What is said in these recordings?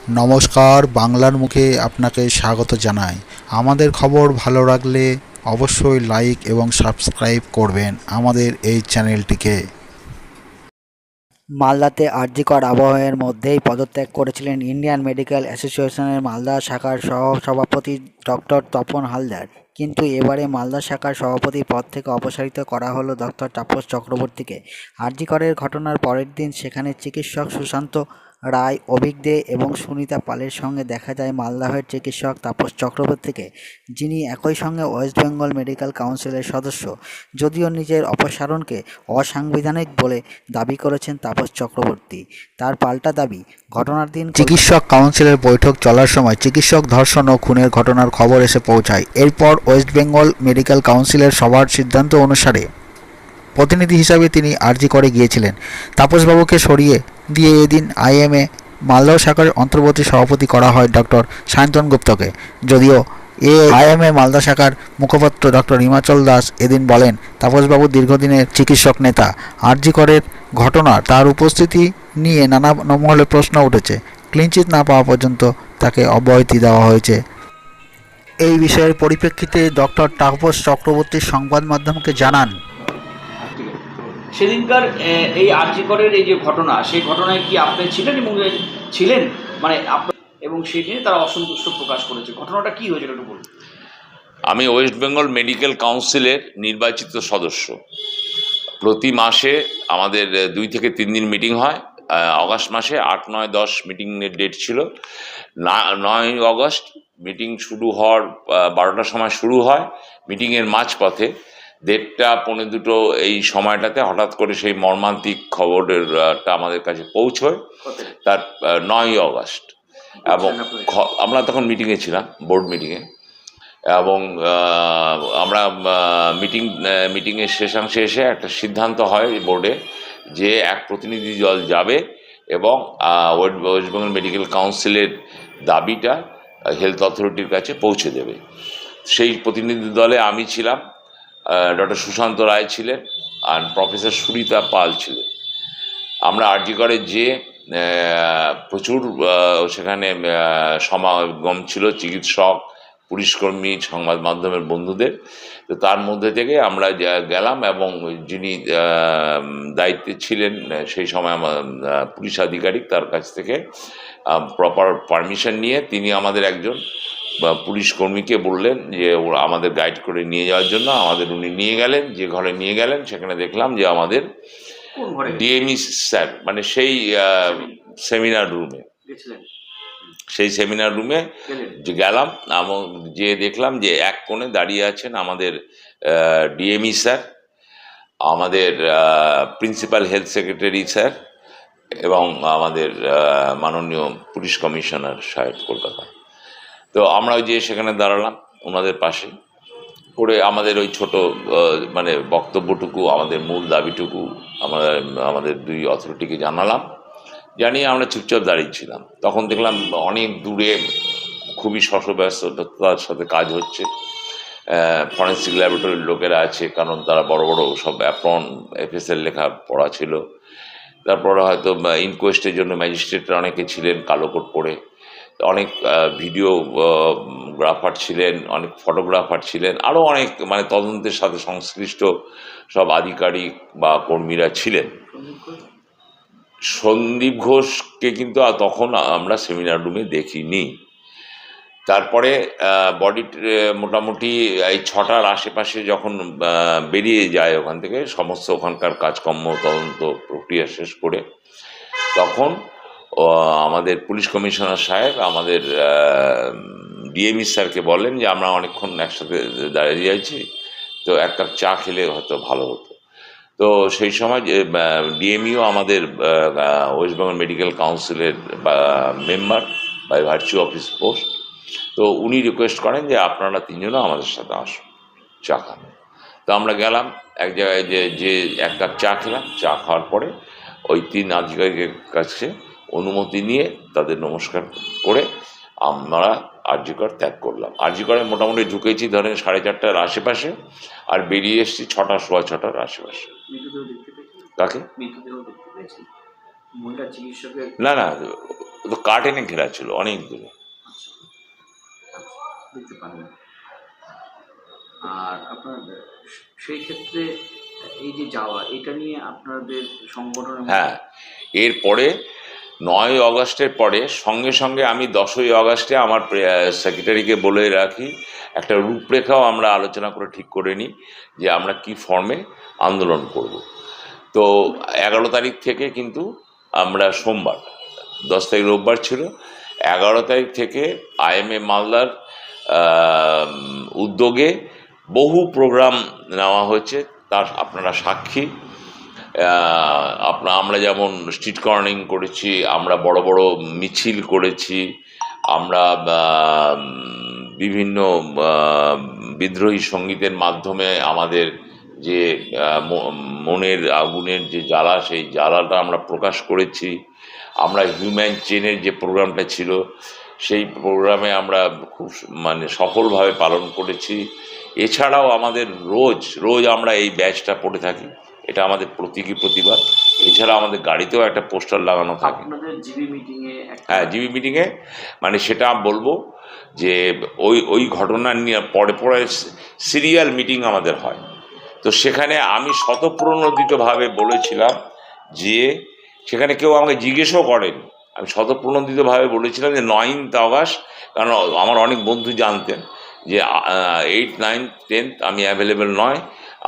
নমস্কার, বাংলার মুখে আপনাকে স্বাগত জানাই। আমাদের খবর ভালো লাগলে অবশ্যই লাইক এবং সাবস্ক্রাইব করবেন আমাদের এই চ্যানেলটিকে। মালদাতে আরজিকর আবহের মধ্যেই পদত্যাগ করেছিলেন ইন্ডিয়ান মেডিকেল অ্যাসোসিয়েশনের মালদা শাখার সহসভাপতি ডক্টর তপন হালদার। কিন্তু এবারে মালদা শাখার সভাপতি পদ থেকে অপসারিত করা হলো ডক্টর তাপস চক্রবর্তীকে। আরজিকরের ঘটনার পরের দিন সেখানে চিকিৎসক সুশান্ত রায়, অভিক দে এবং সুনিতা পালের সঙ্গে দেখা যায় মালদাহের চিকিৎসক তাপস চক্রবর্তীকে, যিনি একই সঙ্গে ওয়েস্ট বেঙ্গল মেডিকেল কাউন্সিলের সদস্য। যদিও নিজের অপসারণকে অসাংবিধানিক বলে দাবি করেছেন তাপস চক্রবর্তী, তার পাল্টা দাবি, ঘটনার দিন চিকিৎসক কাউন্সিলের বৈঠক চলার সময় চিকিৎসক ধর্ষণ ও খুনের ঘটনার খবর এসে পৌঁছায়। এরপর ওয়েস্ট বেঙ্গল মেডিকেল কাউন্সিলের সভার সিদ্ধান্ত অনুসারে প্রতিনিধি হিসাবে তিনি আরজি করে গিয়েছিলেন। তাপসবাবুকে সরিয়ে দিয়ে এদিন আইএমএ মালদা শাখার অন্তর্বর্তী সভাপতি করা হয় ডক্টর সায়ন্তন গুপ্তকে। যদিও আইএমএ মালদা শাখার মুখপাত্র ডক্টর হিমাচল দাস এদিন বলেন, তাপসবাবু দীর্ঘদিনের চিকিৎসক নেতা। আরজি করের ঘটনা তার উপস্থিতি নিয়ে নানা মহলে প্রশ্ন উঠেছে। ক্লিনচিট না পাওয়া পর্যন্ত তাকে অব্যাহতি দেওয়া হয়েছে। এই বিষয়ের পরিপ্রেক্ষিতে ডক্টর তাপস চক্রবর্তী সংবাদ মাধ্যমকে জানান, সেদিনকার এই আরজিকরের এই যে ঘটনা, সেই ঘটনায় কি আপনি ছিলেন এবং ছিলেন মানে এবং সেই দিনে তারা অসন্তুষ্ট প্রকাশ করেছে, ঘটনাটা কি হয়েছিল একটু বলুন। আমি ওয়েস্ট বেঙ্গল মেডিকেল কাউন্সিলের নির্বাচিত সদস্য। প্রতি মাসে আমাদের 2 থেকে 3 দিন মিটিং হয়। অগাস্ট মাসে 8, 9, 10 মিটিংয়ের ডেট ছিল। 9 অগস্ট মিটিং শুরু হওয়ার 12টার সময় শুরু হয়। মিটিংয়ের মাঝপথে 1:30, 1:45 এই সময়টাতে হঠাৎ করে সেই মর্মান্তিক খবরটা আমাদের কাছে পৌঁছয়। তার 9 অগস্ট এবং আমরা তখন মিটিংয়ে ছিলাম, বোর্ড মিটিংয়ে, এবং আমরা মিটিংয়ের শেষাংশে এসে একটা সিদ্ধান্ত হয় বোর্ডে যে এক প্রতিনিধি দল যাবে এবং ওয়েস্ট বেঙ্গল মেডিকেল কাউন্সিলের দাবিটা হেলথ অথরিটির কাছে পৌঁছে দেবে। সেই প্রতিনিধি দলে আমি ছিলাম, ডক্টর সুশান্ত রায় ছিলেন আর প্রফেসর সুনিতা পাল ছিলেন। আমরা আরজি করে যে প্রচুর সেখানে সমাগম ছিল, চিকিৎসক, পুলিশকর্মী, সংবাদ মাধ্যমের বন্ধুদের। তো তার মধ্যে থেকে আমরা গেলাম এবং যিনি দায়িত্বে ছিলেন সেই সময় আমার পুলিশ আধিকারিক, তার কাছ থেকে প্রপার পারমিশন নিয়ে তিনি আমাদের একজন পুলিশ কর্মীকে বললেন যে ওরা আমাদের গাইড করে নিয়ে যাওয়ার জন্য। আমাদের উনি নিয়ে গেলেন, যে ঘরে নিয়ে গেলেন সেখানে দেখলাম যে আমাদের ডিএমই স্যার, মানে সেই সেমিনার রুমে, সেই সেমিনার রুমে যে গেলাম এবং যে দেখলাম যে এক কোণে দাঁড়িয়ে আছেন আমাদের ডিএমই স্যার, আমাদের প্রিন্সিপাল হেলথ সেক্রেটারি স্যার এবং আমাদের মাননীয় পুলিশ কমিশনার সাহেব কলকাতা। তো আমরা যে সেখানে দাঁড়ালাম ওনাদের পাশে করে আমাদের ওই ছোট মানে বক্তব্যটুকু, আমাদের মূল দাবিটুকু আমাদের 2 অথরিটিকে জানালাম। জানিয়ে আমরা চুপচাপ দাঁড়িয়েছিলাম। তখন দেখলাম অনেক দূরে খুবই শশব্যস্ততার সাথে কাজ হচ্ছে। ফরেন্সিক ল্যাবরেটরির লোকেরা আছে, কারণ তারা বড় বড় সব অ্যাপ্রন এফএসএল লেখা পড়া ছিল। তারপরে হয়তো ইনকোয়েস্টের জন্য ম্যাজিস্ট্রেটরা অনেকে ছিলেন কালো কোট পরে, অনেক ভিডিওগ্রাফার ছিলেন, অনেক ফটোগ্রাফার ছিলেন, আরও অনেক মানে তদন্তের সাথে সংশ্লিষ্ট সব আধিকারিক বা কর্মীরা ছিলেন। সন্দীপ ঘোষকে কিন্তু তখন আমরা সেমিনার রুমে দেখিনি। তারপরে বডি মোটামুটি এই 6টার আশেপাশে যখন বেরিয়ে যায় ওখান থেকে, সমস্ত ওখানকার কাজকর্ম তদন্ত প্রক্রিয়া শেষ করে, তখন আমাদের পুলিশ কমিশনার সাহেব আমাদের ডিএমই স্যারকে বলেন যে আমরা অনেকক্ষণ একসাথে দাঁড়িয়ে যাচ্ছি, তো 1 কাপ চা খেলে হয়তো ভালো হতো। তো সেই সময় ডিএমইও আমাদের ওয়েস্ট বেঙ্গল মেডিকেল কাউন্সিলের member by virtue of his post. তো উনি রিকোয়েস্ট করেন যে আপনারা 3 জনও আমাদের সাথে আসুন, চা খান। তো আমরা গেলাম এক জায়গায়, যে 1 কাপ চা খেলাম। চা খাওয়ার পরে ওই 3 আধিকারিকের কাছে অনুমতি নিয়ে তাদের নমস্কার করে আমরা আরজিকর ত্যাগ করলাম। আরজিকরে মোটামুটি ঢুকেছি ধরেন 4:30টার আশেপাশে, আর বেরিয়ে এসেছি 6টা, 6:15টার আশেপাশে। কাকে মহিলা চিকিৎসকের না না, ও তো কার্টেনে ঘেরা ছিল অনেক দূরে। দেখতে পারেন। আর আপনার সেই ক্ষেত্রে এই যে যাওয়া, এটা নিয়ে আপনাদের সংগঠনের হ্যাঁ, এরপরে 9ই অগস্টের পরে সঙ্গে সঙ্গে আমি 10ই অগস্টে আমার সেক্রেটারিকে বলে রাখি, একটা রূপরেখাও আমরা আলোচনা করে ঠিক করে নিই যে আমরা কি ফর্মে আন্দোলন করব। তো 11 তারিখ থেকে কিন্তু আমরা সোমবার, 10 তারিখ রোববার ছিল, 11 তারিখ থেকে IMA মালদার উদ্যোগে বহু প্রোগ্রাম নেওয়া হয়েছে, তার আপনারা সাক্ষী। আমরা যেমন স্ট্রিট কর্নারিং করেছি, আমরা বড় বড় মিছিল করেছি, আমরা বিভিন্ন বিদ্রোহী সঙ্গীতের মাধ্যমে আমাদের যে মনের আগুনের যে জ্বালা, সেই জ্বালাটা আমরা প্রকাশ করেছি। আমরা হিউম্যান চেনের যে প্রোগ্রামটা ছিল, সেই প্রোগ্রামে আমরা খুব সফলভাবে পালন করেছি। এছাড়াও আমাদের রোজ আমরা এই ব্যাচটা পড়ে থাকি, এটা আমাদের প্রতীকী প্রতিবাদ। এছাড়া আমাদের গাড়িতেও একটা পোস্টার লাগানো থাকে। আপনাদের জিবি মিটিংয়ে, হ্যাঁ, জিবি মিটিংয়ে, সেটা বলবো যে ওই ঘটনা নিয়ে পরে সিরিয়াল মিটিং আমাদের হয়। তো সেখানে আমি স্বতঃপ্রণোদিতভাবে বলেছিলাম যে, সেখানে কেউ আমাকে জিজ্ঞেসও করেনি, আমি স্বতঃপ্রণোদিতভাবে বলেছিলাম যে 9th অগস্ট, কারণ আমার অনেক বন্ধু জানতেন যে 8, 9, 10 আমি অ্যাভেলেবেল নয়,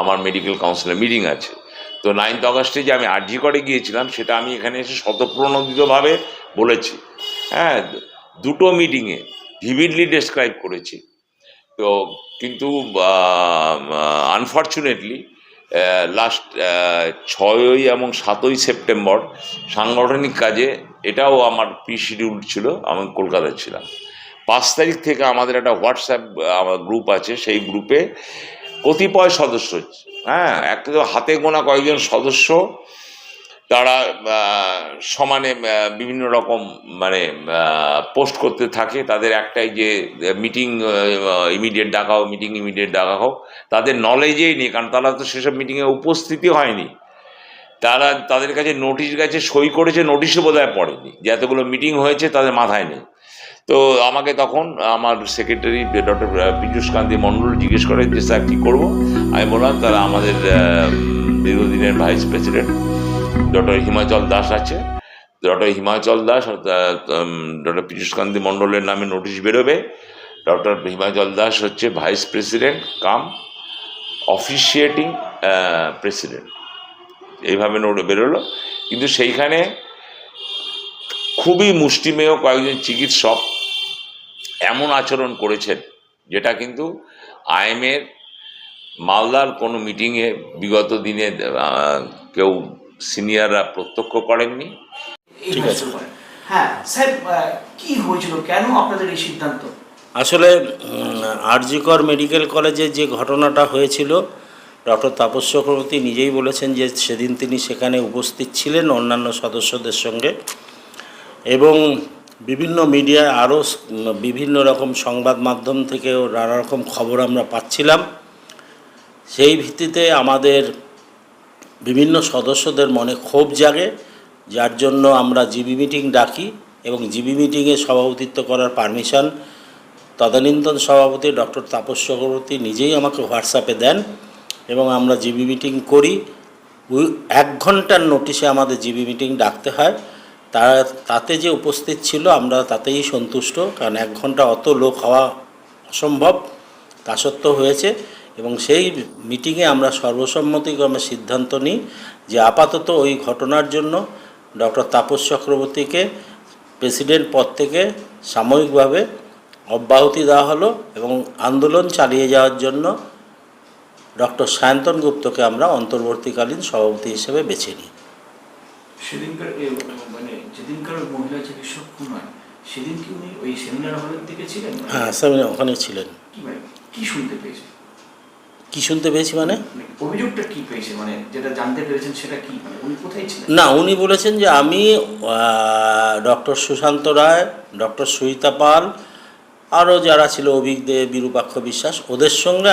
আমার মেডিকেল কাউন্সিলের মিটিং আছে। তো 9th অগস্টে যে আমি আরজি করে গিয়েছিলাম, সেটা আমি এখানে এসে স্বতঃপ্রণোদিতভাবে বলেছি। হ্যাঁ, দুটো মিটিংয়ে ভিভিডলি ডেসক্রাইব করেছি। তো কিন্তু আনফর্চুনেটলি লাস্ট 6ই এবং 7ই সেপ্টেম্বর সাংগঠনিক কাজে, এটাও আমার শিডিউল ছিল, আমি কলকাতায় ছিলাম। 5 তারিখ থেকে আমাদের একটা হোয়াটসঅ্যাপ আমার গ্রুপ আছে, সেই গ্রুপে কতিপয় সদস্য, একটা হাতে গোনা কয়েকজন সদস্য, তারা সমানে বিভিন্ন রকম পোস্ট করতে থাকে। তাদের একটাই যে মিটিং ইমিডিয়েট ডাকা হোক, তাদের নলেজেই নেই, কারণ তারা তো সেসব মিটিংয়ে উপস্থিতি হয়নি। তাদের কাছে নোটিশ গেছে, সই করেছে, নোটিশও বোধহয় পড়েনি যে এতগুলো মিটিং হয়েছে, তাদের মাথায় নেই। তো আমাকে তখন আমার সেক্রেটারি ডক্টর পীযূষ কান্তি মণ্ডল জিজ্ঞেস করে যে স্যার কী করবো। আমি বললাম, তারা আমাদের দীর্ঘদিনের vice president doctor Himachal Das আছে, ডক্টর হিমাচল দাস ডক্টর পীযূষ কান্তি মণ্ডলের নামে নোটিশ বেরোবে। ডক্টর হিমাচল দাস হচ্ছে ভাইস প্রেসিডেন্ট কাম অফিসিয়েটিং প্রেসিডেন্ট, এইভাবে নোট বেরোলো। কিন্তু সেইখানে খুবই মুষ্টিমেয় কয়েকজন চিকিৎসক এমন আচরণ করেছেন, যেটা কিন্তু IMAর মালদার কোনো মিটিংয়ে বিগত দিনে কেউ সিনিয়ররা প্রত্যক্ষ করেননি। ঠিক আছে। হ্যাঁ স্যার, কি হয়েছিল, কেন আপনাদের এই সিদ্ধান্ত? আসলে আরজি কর মেডিকেল কলেজে যে ঘটনাটা হয়েছিল, ডক্টর তাপস চক্রবর্তী নিজেই বলেছেন যে সেদিন তিনি সেখানে উপস্থিত ছিলেন অন্যান্য সদস্যদের সঙ্গে, এবং বিভিন্ন মিডিয়ায় আরও বিভিন্ন রকম সংবাদ মাধ্যম থেকেও নানা রকম খবর আমরা পাচ্ছিলাম। সেই ভিত্তিতে আমাদের বিভিন্ন সদস্যদের মনে ক্ষোভ জাগে, যার জন্য আমরা জিবি মিটিং ডাকি, এবং জিবি মিটিংয়ে সভাপতিত্ব করার পারমিশন তদানীন্তন সভাপতি ডক্টর তাপস চক্রবর্তী নিজেই আমাকে হোয়াটসঅ্যাপে দেন, এবং আমরা জিবি মিটিং করি। 1 ঘন্টার নোটিশে আমাদের জিবি মিটিং ডাকতে হয়। তাতে যে উপস্থিত ছিল আমরা তাতেই সন্তুষ্ট, কারণ 1 ঘন্টা অত লোক হওয়া অসম্ভব, তা সত্ত্বেও হয়েছে। এবং সেই মিটিংয়ে আমরা সর্বসম্মতিক্রমে সিদ্ধান্ত নিই যে আপাতত ওই ঘটনার জন্য ডক্টর তাপস চক্রবর্তীকে প্রেসিডেন্ট পদ থেকে সাময়িকভাবে অব্যাহতি দেওয়া হলো, এবং আন্দোলন চালিয়ে যাওয়ার জন্য ডক্টর সায়ন্তন গুপ্তকে আমরা অন্তর্বর্তীকালীন সভাপতি হিসেবে বেছে নিই। সেদিনকার যেদিনকার মহিলা চিকিৎসক খুন হয়, সেদিন কি উনি ওই সেমিনার হলের দিকে ছিলেন? হ্যাঁ, সেমিনার ওখানে ছিলেন। কি শুনতে পেয়েছে? কি শুনতে পেয়েছি অভিযোগটা কি পেয়েছে, যেটা জানতে পেরেছেন সেটা কি, উনি কোথায় ছিলেন? না, উনি বলেছেন যে আমি ডক্টর সুশান্ত রায়, ডক্টর সুইতা পাল, আরও যারা ছিল অভিজ্ঞ বিরূপাক্ষ বিশ্বাস, ওদের সঙ্গে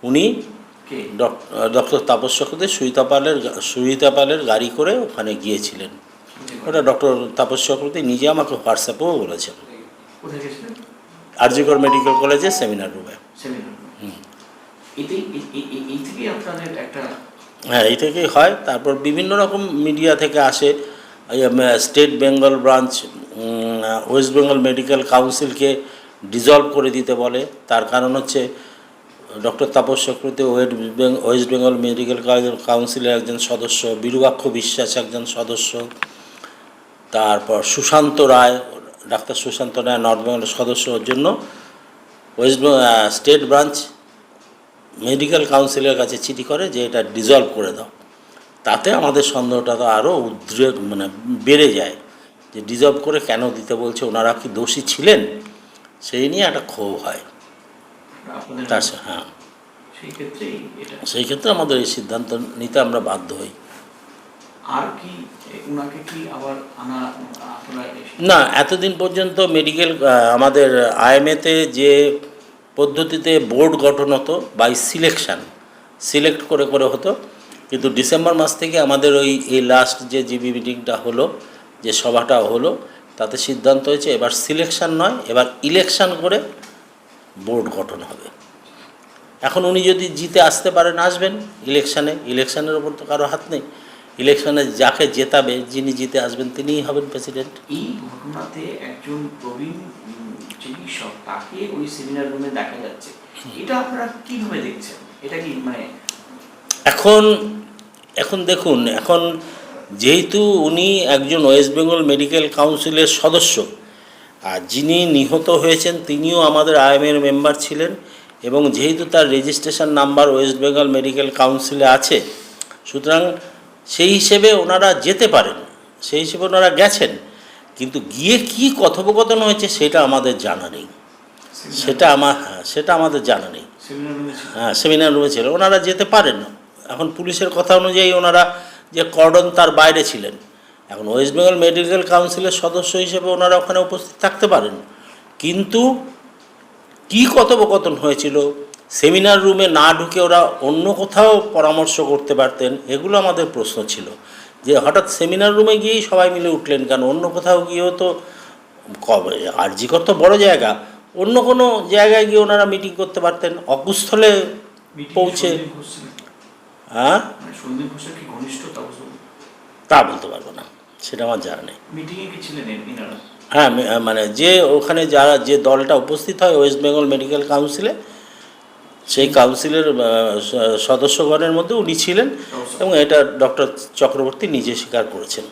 উনি ডক্টর তাপস চক্রবর্তী সুইতা পালের গাড়ি করে ওখানে গিয়েছিলেন। ওটা ডক্টর তাপস চক্রবর্তী নিজে আমাকে হোয়াটসঅ্যাপেও বলেছেন। কোথায় গেছিলেন? আরজিকর মেডিকেল কলেজে সেমিনার রুমে। সেমিনার। এই থেকেই আপনাদের একটা হ্যাঁ, এই থেকেই হয়। তারপর বিভিন্ন রকম মিডিয়া থেকে আসে, state Bengal branch West Bengal medical কাউন্সিলকে ডিজলভ করে দিতে বলে। তার কারণ হচ্ছে ডক্টর তাপস চক্রবর্তী ওয়েস্ট বেঙ্গল মেডিকেল কাউন্সিলের একজন সদস্য, বিরূপাক্ষ বিশ্বাস একজন সদস্য, তারপর সুশান্ত রায়, ডাক্তার সুশান্ত রায় নর্থ বেঙ্গলের সদস্য। ওর জন্য স্টেট ব্রাঞ্চ মেডিকেল কাউন্সিলের কাছে চিঠি করে যে এটা ডিজলভ করে দাও। তাতে আমাদের সন্দেহটা তো আরও উদ্রেক বেড়ে যায় যে ডিজলভ করে কেন দিতে বলছে, ওনারা কি দোষী ছিলেন, সেই নিয়ে একটা ক্ষোভ হয়। হ্যাঁ, সেই ক্ষেত্রে আমাদের এই সিদ্ধান্ত নিতে আমরা বাধ্য হই। আর কি ওনাকে কি আবার আনা না, এতদিন পর্যন্ত মেডিকেল আমাদের আইএমএতে যে পদ্ধতিতে বোর্ড গঠন হতো বাই সিলেক্ট করে হতো, কিন্তু ডিসেম্বর মাস থেকে আমাদের এই লাস্ট যে জিবি মিটিংটা হলো, যে সভাটা হলো, তাতে সিদ্ধান্ত হয়েছে এবার সিলেকশন নয়, এবার ইলেকশন করে বোর্ড গঠন হবে। এখন উনি যদি জিতে আসতে পারেন আসবেন ইলেকশনের ওপর তো কারো হাত নেই। ইলেকশনে যাকে জেতাবে, যিনি জিতে আসবেন তিনিই হবেন প্রেসিডেন্ট। এই ঘটনাতে একজন প্রবীণ চিকিৎসক তাকে ওই সেমিনার রুমে দেখা যাচ্ছে, এটা আপনারা কিভাবে দেখছেন? এটা কি এখন দেখুন, এখন যেহেতু উনি একজন ওয়েস্ট বেঙ্গল মেডিকেল কাউন্সিলের সদস্য, আর যিনি নিহত হয়েছেন তিনিও আমাদের আইএমএর মেম্বার ছিলেন, এবং যেহেতু তার registration number West Bengal medical কাউন্সিলে আছে, সুতরাং সেই হিসেবে ওনারা যেতে পারেন, সেই হিসেবে ওনারা গেছেন। কিন্তু গিয়ে কি কথোপকথন হয়েছে সেটা আমাদের জানা নেই, সেটা আমাদের জানা নেই। হ্যাঁ, সেমিনার রুমে ছিল, ওনারা যেতে পারেন না। এখন পুলিশের কথা অনুযায়ী ওনারা যে কর্ডন তার বাইরে ছিলেন। এখন ওয়েস্ট বেঙ্গল মেডিকেল কাউন্সিলের সদস্য হিসেবে ওনারা ওখানে উপস্থিত থাকতে পারেন, কিন্তু কী কথোপকথন হয়েছিল, সেমিনার রুমে না ঢুকে ওরা অন্য কোথাও পরামর্শ করতে পারতেন, এগুলো আমাদের প্রশ্ন ছিল। যে হঠাৎ সেমিনার রুমে গিয়েই সবাই মিলে উঠলেন কেন? অন্য কোথাও গিয়েও তো আরজিকর তো বড় জায়গা, অন্য কোনো জায়গায় গিয়ে ওনারা মিটিং করতে পারতেন, অকুস্থলে পৌঁছে। হ্যাঁ, তা বলতে পারবো না, সেটা আমার জানা নেই। হ্যাঁ, যে ওখানে যে দলটা উপস্থিত হয় ওয়েস্ট বেঙ্গল মেডিকেল কাউন্সিলে, সেই কাউন্সিলের সদস্যগণের মধ্যে উনি ছিলেন, এবং এটা ডক্টর চক্রবর্তী নিজে স্বীকার করেছেন।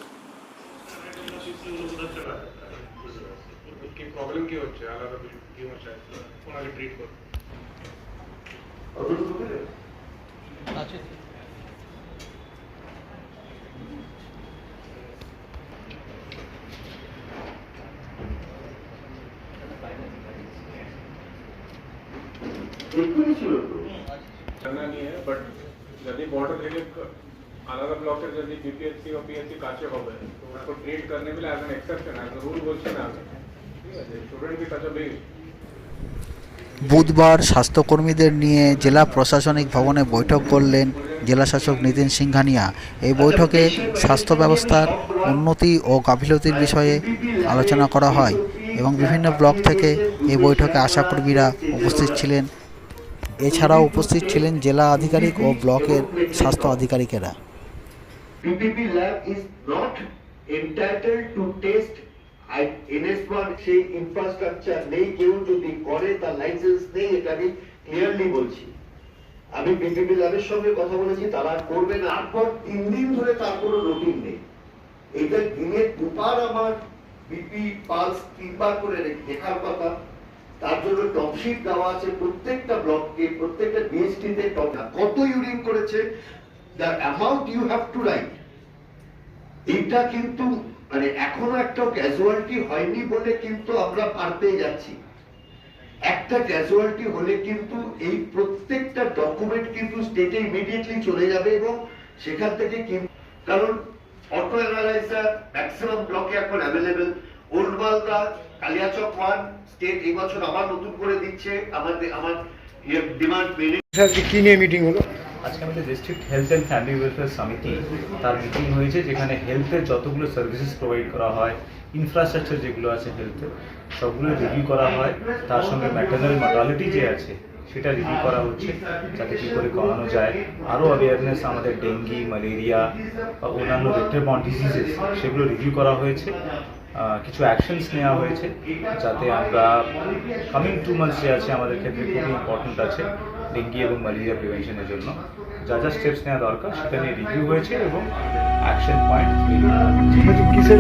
বাট যদি বর্ডার থেকে আলাদা ব্লকের যদি বিপিএসসি ও পিএসসি কাছে হবে তো उसको ट्रीट करने के लिए as an exception as a rule বলছে না, ঠিক আছে, স্টুডেন্ট কি কাছে বেশ। বুধবার স্বাস্থ্যকর্মীদের নিয়ে জেলা প্রশাসনিক ভবনে বৈঠক করলেন জেলাশাসক নিতিন সিংঘানিয়া। এই বৈঠকে স্বাস্থ্য ব্যবস্থার উন্নতি ও গাফিলতির বিষয়ে আলোচনা করা হয়, এবং বিভিন্ন ব্লক থেকে এই বৈঠকে আশাকর্মীরা উপস্থিত ছিলেন। এছাড়াও উপস্থিত ছিলেন জেলা আধিকারিক ও ব্লকের স্বাস্থ্য আধিকারিকেরা। PPP lab is not entitled to test NS1 সেই ইনফ্রাস্ট্রাকচার নেই, কেউ যদি করে তার লাইসেন্স নেই, এটা আমি ক্লিয়ারলি বলছি। আমি PPP ল্যাবের সঙ্গে কথা বলেছি, তারা করবে না। তারপর 3 দিন ধরে তার কোনো রুটিন নেই। এটা দিনে দুবার আমার বিপি পালস 3বার করে দেখার কথা। তার জন্য টপশিট দেওয়া আছে প্রত্যেকটা ব্লককে, প্রত্যেকটা ডিএসটিতে কত ইউরিন করেছে, the amount you have to write। এটা কিন্তু এখনো একটা ক্যাজুয়ালিটি হয়নি বলে কিন্তু আমরা পার পেয়ে যাচ্ছি। একটা ক্যাজুয়ালিটি হলে কিন্তু এই প্রত্যেকটা ডকুমেন্ট কিন্তু স্টেটে ইমিডিয়েটলি চলে যাবে, এবং সেখান থেকে কারণ অটো অ্যানালাইজার ম্যাক্সিমাম ব্লকে এখন available. Old Malda, Kaliachak 1 state এই বছর আবার নতুন করে দিচ্ছে। আমার ডিমান্ড মেনে। কি নিয়ে মিটিং হলো? আজকে আমাদের district health and family welfare সমিতি তার মিটিং হয়েছে, যেখানে হেলথের যতগুলো সার্ভিসেস প্রোভাইড করা হয়, ইনফ্রাস্ট্রাকচার যেগুলো আছে হেলথের, সবগুলো রিভিউ করা হয়। তার সঙ্গে ম্যাটারনাল মর্টালিটি যে আছে সেটা রিভিউ করা হচ্ছে, যাতে কী করে কমানো যায়। আরও অ্যাওয়ারনেস আমাদের ডেঙ্গি, ম্যালেরিয়া বা অন্যান্য ভেক্টর বর্ন ডিজিজেস সেগুলো রিভিউ করা হয়েছে। কিছু অ্যাকশনস নেওয়া হয়েছে যাতে আমরা কামিং 2 মান্থস যে আছে আমাদের ক্ষেত্রে খুবই ইম্পর্ট্যান্ট আছে ডেঙ্গি এবং ম্যালেরিয়া প্রিভেনশনের জন্য। যা যা স্টেপস নেওয়া দরকার সেটা নিয়ে রিভিউ হয়েছে এবং অ্যাকশন পয়েন্ট তৈরি করা হয়েছে।